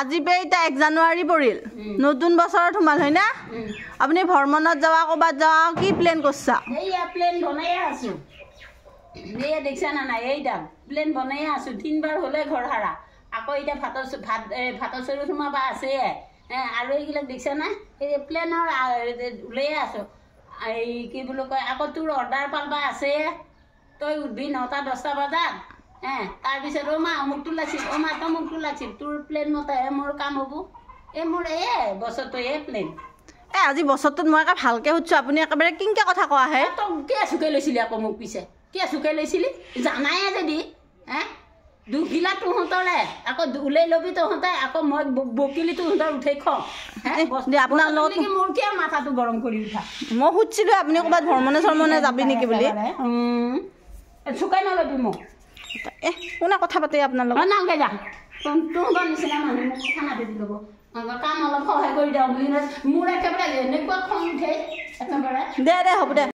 আজি পে এটা 1 জানুৱাৰী পৰিল নতুন বছৰত সোমাল হয় না আপুনি ভ্ৰমণত যাওয়া কবাত যাওয়া কি প্ল্যান করছা এইয়া প্লেন বনাই আছো এইয়া দেখছা না না এইটা প্লেন বনাই আছো তিনবার হলে ঘর হারা আকৌ এটা ভাতৰ চৰু সোমাবা আছে আৰু এইগিলা দেখছা না এই প্লেনৰ উলাই আছো এই কি বুলি কয় আকৌ তোৰ অৰ্ডাৰ পালবা আছে তই উঠবি 9টা 10টা বজাত তাৰ পিছত অমা অমুকটো লাগছিল অমা তমুকটো লাগছিল তোৰ প্লেন মতেহে মোৰ কাম হ'ব এই মোৰ বছৰটো প্লেন আজি বছৰটোত মই একা ভালকে হুচ্ছু আপুনি একেবাৰে কিংকে কথা কোৱা হে তই কিয় চুকে লৈছিলি আকৌ মোক পিছে কিয় চুকে লৈছিলি জানাই যদি দুখিলা তহঁতলে আকৌ উলাই লবি তহঁতে আকৌ মই বকিলি তহঁতৰ উঠাই খ আপোনাৰ লগত মোৰ কিয় মাথাটো গৰম কৰি উঠা মই হুচ্ছিলো আপুনি ক'বাত ভ্ৰমণে যাবি নেকি বুলি চুকাই নলবি মোক কোনে কথা পাতে আপোনাৰ লগত নালগে যা তহঁতৰ নিচিনা মানুহ মোক কথা নাপাতি ল'ব কাম অলপ সহায় কৰি দিওঁ বুলি মোৰ একেবাৰে এনেকুৱা খং উঠে একেবাৰে দে হ'ব দে